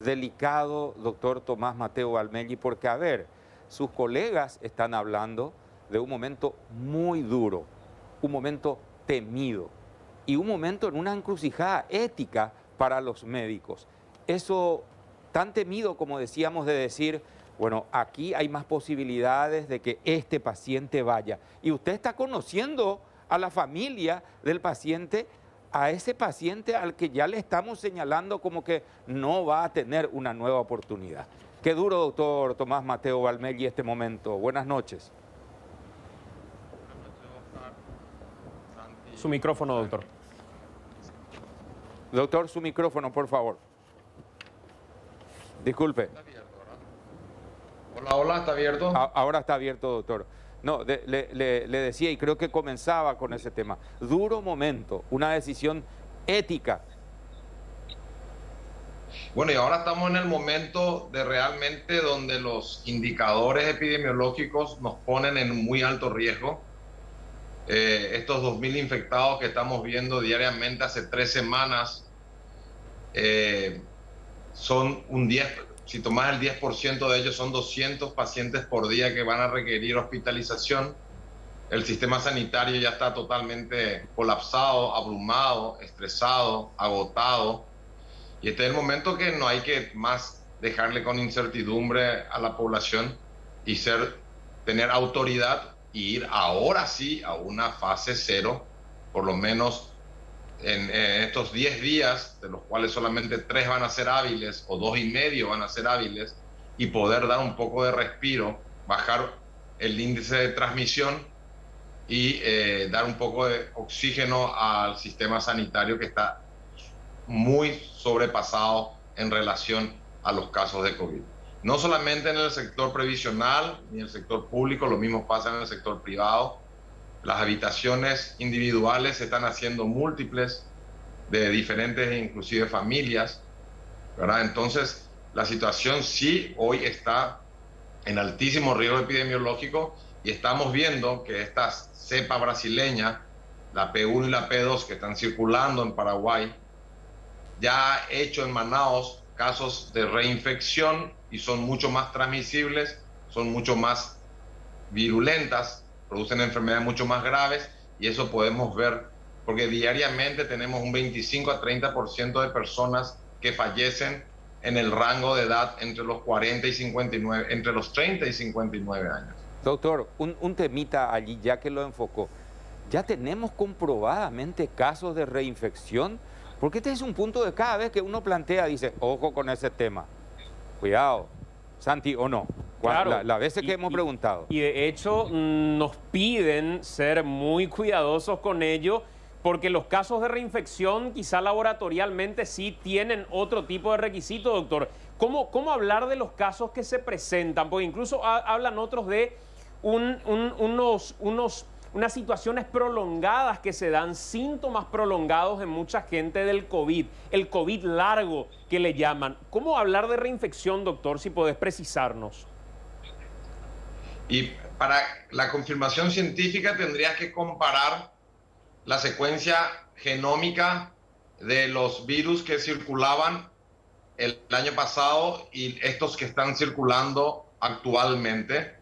delicado, doctor Tomás Mateo Valmelli, porque, a ver, sus colegas están hablando de un momento muy duro, un momento temido y un momento en una encrucijada ética para los médicos. Eso tan temido, como decíamos, de decir, bueno, aquí hay más posibilidades de que este paciente vaya. Y usted está conociendo a la familia del paciente, a ese paciente al que ya le estamos señalando como que no va a tener una nueva oportunidad. Qué duro, doctor Tomás Mateo Valmelli, este momento. Buenas noches. Su micrófono, doctor. Doctor, su micrófono, por favor. Disculpe. Hola, hola, ¿está abierto? Ahora está abierto, doctor. No, le decía, y creo que comenzaba con ese tema. Duro momento, una decisión ética. Bueno, y ahora estamos en el momento de realmente donde los indicadores epidemiológicos nos ponen en muy alto riesgo. Estos 2.000 infectados que estamos viendo diariamente hace 3 semanas son un 10%. Si tomas el 10% de ellos, son 200 pacientes por día que van a requerir hospitalización. El sistema sanitario ya está totalmente colapsado, abrumado, estresado, agotado. Y este es el momento que no hay que más dejarle con incertidumbre a la población y tener autoridad y ir ahora sí a una fase 0, por lo menos en estos 10 días, de los cuales solamente 3 van a ser hábiles o 2,5 van a ser hábiles, y poder dar un poco de respiro, bajar el índice de transmisión y dar un poco de oxígeno al sistema sanitario que está muy sobrepasado en relación a los casos de COVID. No solamente en el sector previsional ni en el sector público, lo mismo pasa en el sector privado. Las habitaciones individuales se están haciendo múltiples, de diferentes, inclusive familias, ¿verdad? Entonces, la situación sí hoy está en altísimo riesgo epidemiológico y estamos viendo que esta cepa brasileña, la P1 y la P2 que están circulando en Paraguay, ya ha hecho en Manaos casos de reinfección y son mucho más transmisibles, son mucho más virulentas, producen enfermedades mucho más graves, y eso podemos ver porque diariamente tenemos un 25 a 30% de personas que fallecen en el rango de edad entre los 40 y 59, entre los 30 y 59 años. Doctor, un temita allí, ya que lo enfocó. ¿Ya tenemos comprobadamente casos de reinfección? Porque este es un punto de cada vez que uno plantea, dice, ojo con ese tema. Cuidado, Santi, ¿o no? Claro. Las veces que hemos preguntado. Y de hecho nos piden ser muy cuidadosos con ello, porque los casos de reinfección quizá laboratorialmente sí tienen otro tipo de requisito, doctor. ¿Cómo hablar de los casos que se presentan? Porque incluso hablan otros de unas situaciones prolongadas que se dan, síntomas prolongados en mucha gente del COVID, el COVID largo que le llaman. ¿Cómo hablar de reinfección, doctor, si podés precisarnos? Y para la confirmación científica tendrías que comparar la secuencia genómica de los virus que circulaban el año pasado y estos que están circulando actualmente.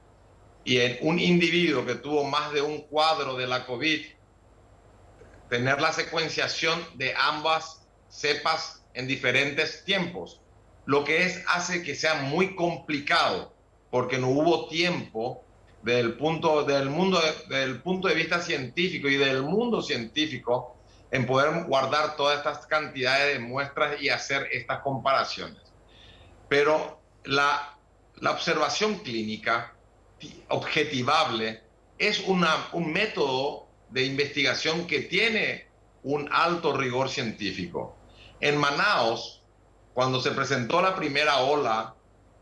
Y en un individuo que tuvo más de un cuadro de la COVID, tener la secuenciación de ambas cepas en diferentes tiempos, lo que hace que sea muy complicado, porque no hubo tiempo del punto de vista científico y del mundo científico en poder guardar todas estas cantidades de muestras y hacer estas comparaciones. Pero la observación clínica objetivable es un método de investigación que tiene un alto rigor científico. En Manaos, cuando se presentó la primera ola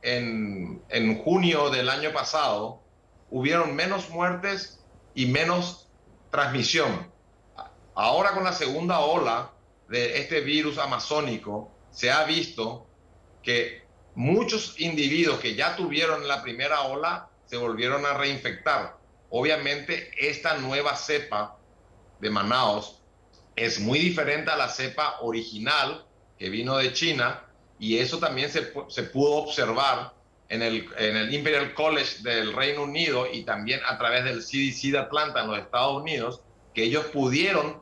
en junio del año pasado, hubieron menos muertes y menos transmisión. Ahora, con la segunda ola de este virus amazónico, se ha visto que muchos individuos que ya tuvieron la primera ola se volvieron a reinfectar. Obviamente, esta nueva cepa de Manaos es muy diferente a la cepa original que vino de China, y eso también se pudo observar en el Imperial College del Reino Unido y también a través del CDC de Atlanta en los Estados Unidos, que ellos pudieron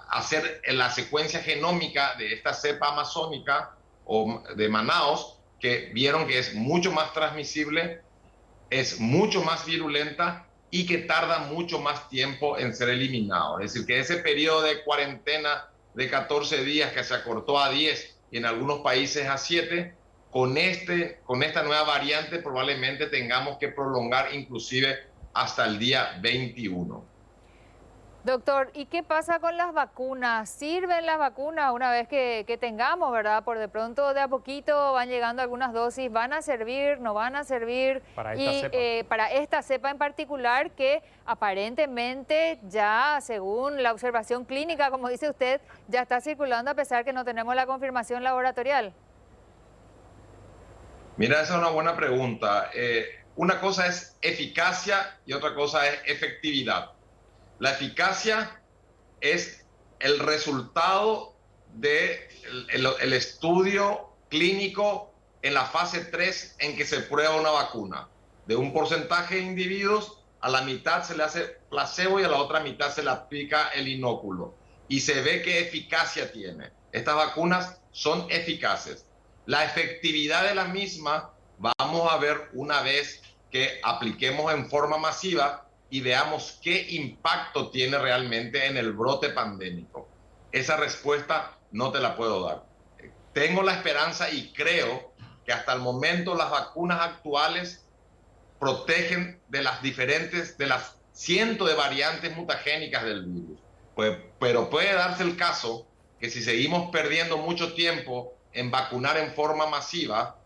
hacer la secuencia genómica de esta cepa amazónica o de Manaos, que vieron que es mucho más transmisible, es mucho más virulenta y que tarda mucho más tiempo en ser eliminado. Es decir, que ese periodo de cuarentena de 14 días que se acortó a 10 y en algunos países a 7, con esta nueva variante probablemente tengamos que prolongar inclusive hasta el día 21. Doctor, ¿y qué pasa con las vacunas? ¿Sirven las vacunas una vez que tengamos, verdad? Por de pronto, de a poquito van llegando algunas dosis. ¿Van a servir? ¿No van a servir? Para esta cepa. Para esta cepa en particular, que aparentemente ya, según la observación clínica, como dice usted, ya está circulando a pesar que no tenemos la confirmación laboratorial. Mira, esa es una buena pregunta. Una cosa es eficacia y otra cosa es efectividad. La eficacia es el resultado del estudio clínico en la fase 3 en que se prueba una vacuna. De un porcentaje de individuos, a la mitad se le hace placebo y a la otra mitad se le aplica el inóculo. Y se ve qué eficacia tiene. Estas vacunas son eficaces. La efectividad de la misma vamos a ver una vez que apliquemos en forma masiva y veamos qué impacto tiene realmente en el brote pandémico. Esa respuesta no te la puedo dar. Tengo la esperanza y creo que hasta el momento las vacunas actuales protegen de las cientos de variantes mutagénicas del virus. Pero puede darse el caso que si seguimos perdiendo mucho tiempo en vacunar en forma masiva,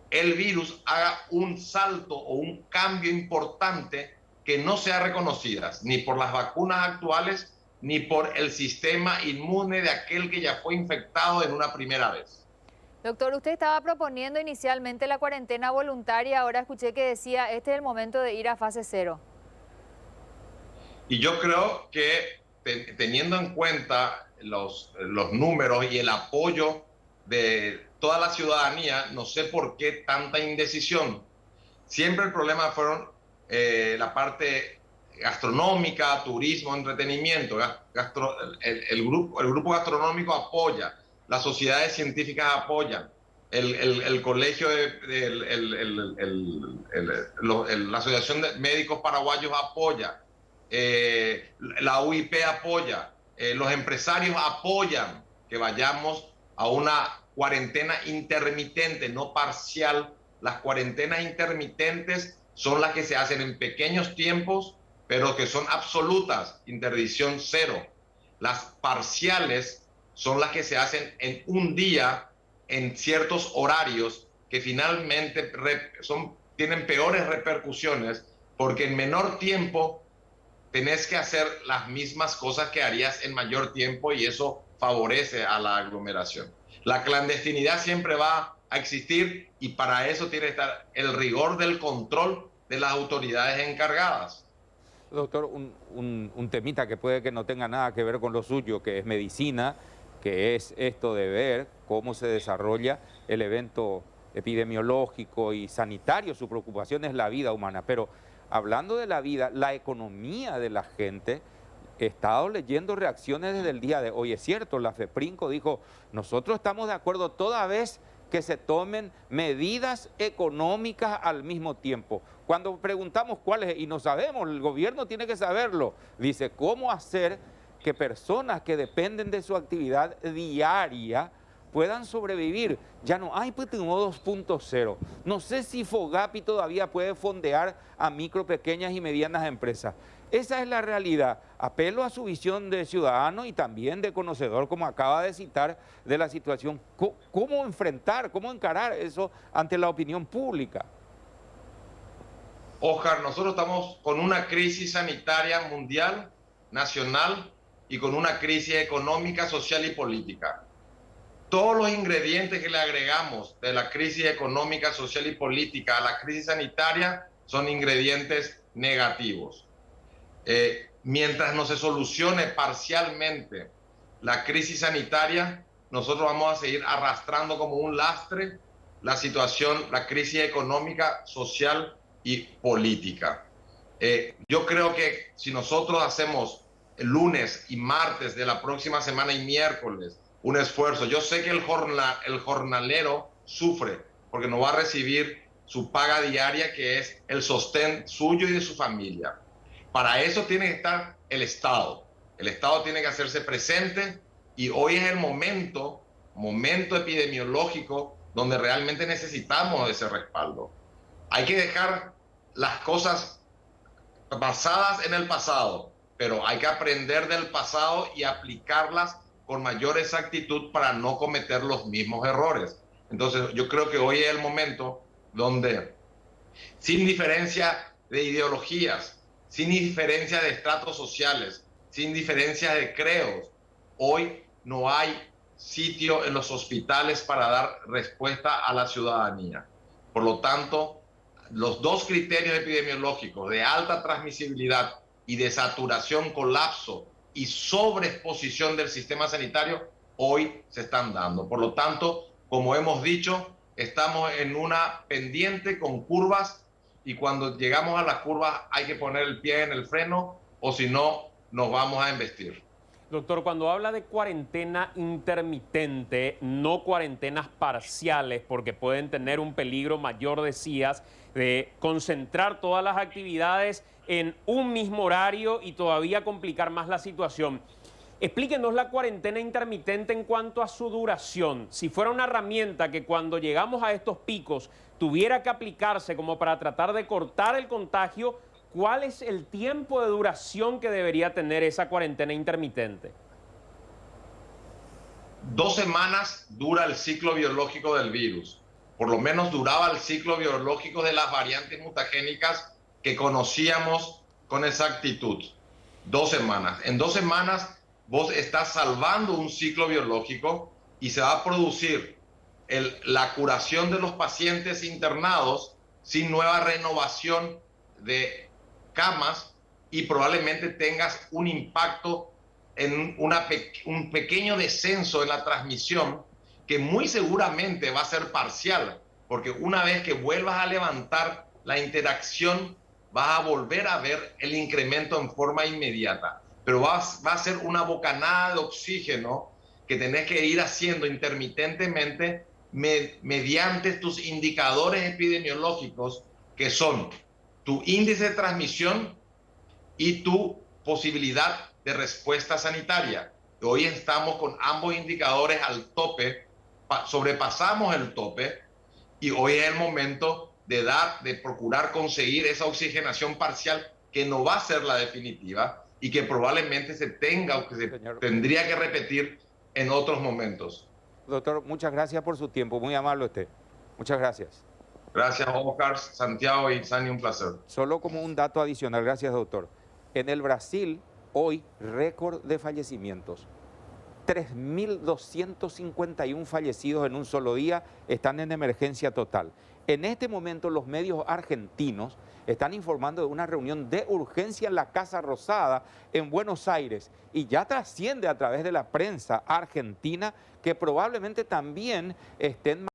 el virus haga un salto o un cambio importante que no sea reconocidas ni por las vacunas actuales ni por el sistema inmune de aquel que ya fue infectado en una primera vez. Doctor, usted estaba proponiendo inicialmente la cuarentena voluntaria, ahora escuché que decía, este es el momento de ir a fase 0. Y yo creo que teniendo en cuenta los números y el apoyo de toda la ciudadanía, no sé por qué tanta indecisión. Siempre el problema fueron la parte gastronómica, turismo, entretenimiento. El grupo gastronómico apoya, las sociedades científicas apoyan, el colegio, la Asociación de Médicos Paraguayos apoya, la UIP apoya, los empresarios apoyan que vayamos a una cuarentena intermitente, no parcial. Las cuarentenas intermitentes son las que se hacen en pequeños tiempos, pero que son absolutas, interdicción 0. Las parciales son las que se hacen en un día, en ciertos horarios, que finalmente tienen peores repercusiones, porque en menor tiempo tenés que hacer las mismas cosas que harías en mayor tiempo y eso favorece a la aglomeración. La clandestinidad siempre va a existir y para eso tiene que estar el rigor del control de las autoridades encargadas. Doctor, un temita que puede que no tenga nada que ver con lo suyo, que es medicina, que es esto de ver cómo se desarrolla el evento epidemiológico y sanitario. Su preocupación es la vida humana, pero hablando de la vida, la economía de la gente, he estado leyendo reacciones desde el día de hoy. Es cierto, la FEPRINCO dijo, nosotros estamos de acuerdo toda vez que se tomen medidas económicas al mismo tiempo. Cuando preguntamos cuáles, y no sabemos, el gobierno tiene que saberlo, dice, ¿cómo hacer que personas que dependen de su actividad diaria puedan sobrevivir? Ya no hay PTUO 2.0. No sé si FOGAPI todavía puede fondear a micro, pequeñas y medianas empresas. Esa es la realidad. Apelo a su visión de ciudadano y también de conocedor, como acaba de citar, de la situación. ¿Cómo enfrentar, cómo encarar eso ante la opinión pública? Oscar, nosotros estamos con una crisis sanitaria mundial, nacional, y con una crisis económica, social y política. Todos los ingredientes que le agregamos de la crisis económica, social y política a la crisis sanitaria son ingredientes negativos. Mientras no se solucione parcialmente la crisis sanitaria, nosotros vamos a seguir arrastrando como un lastre la situación, la crisis económica, social y política. Yo creo que si nosotros hacemos el lunes y martes de la próxima semana y miércoles un esfuerzo, yo sé que el jornalero sufre porque no va a recibir su paga diaria, que es el sostén suyo y de su familia. Para eso tiene que estar el Estado. El Estado tiene que hacerse presente y hoy es el momento epidemiológico donde realmente necesitamos ese respaldo. Hay que dejar las cosas basadas en el pasado, pero hay que aprender del pasado y aplicarlas con mayor exactitud para no cometer los mismos errores. Entonces, yo creo que hoy es el momento donde, sin diferencia de ideologías, sin diferencia de estratos sociales, sin diferencia de credos, hoy no hay sitio en los hospitales para dar respuesta a la ciudadanía. Por lo tanto, los dos criterios epidemiológicos de alta transmisibilidad y de saturación, colapso y sobreexposición del sistema sanitario hoy se están dando. Por lo tanto, como hemos dicho, estamos en una pendiente con curvas y cuando llegamos a las curvas hay que poner el pie en el freno o si no, nos vamos a embestir. Doctor, cuando habla de cuarentena intermitente, no cuarentenas parciales, porque pueden tener un peligro mayor, decías, de concentrar todas las actividades en un mismo horario y todavía complicar más la situación. Explíquenos la cuarentena intermitente en cuanto a su duración. Si fuera una herramienta que cuando llegamos a estos picos tuviera que aplicarse como para tratar de cortar el contagio, ¿cuál es el tiempo de duración que debería tener esa cuarentena intermitente? 2 semanas dura el ciclo biológico del virus. Por lo menos duraba el ciclo biológico de las variantes mutagénicas que conocíamos con exactitud. 2 semanas. En 2 semanas vos estás salvando un ciclo biológico y se va a producir la curación de los pacientes internados sin nueva renovación de camas y probablemente tengas un impacto en un pequeño descenso en la transmisión que muy seguramente va a ser parcial, porque una vez que vuelvas a levantar la interacción vas a volver a ver el incremento en forma inmediata, pero va a ser una bocanada de oxígeno que tenés que ir haciendo intermitentemente mediante tus indicadores epidemiológicos, que son tu índice de transmisión y tu posibilidad de respuesta sanitaria. Hoy estamos con ambos indicadores al tope, sobrepasamos el tope y hoy es el momento de procurar conseguir esa oxigenación parcial que no va a ser la definitiva y que probablemente se tendría que repetir en otros momentos. Doctor, muchas gracias por su tiempo, muy amable usted. Muchas gracias. Gracias, Oscar, Santiago y Sani, un placer. Solo como un dato adicional, gracias doctor. En el Brasil, hoy, récord de fallecimientos. 3.251 fallecidos en un solo día están en emergencia total. En este momento los medios argentinos están informando de una reunión de urgencia en la Casa Rosada en Buenos Aires y ya trasciende a través de la prensa argentina que probablemente también estén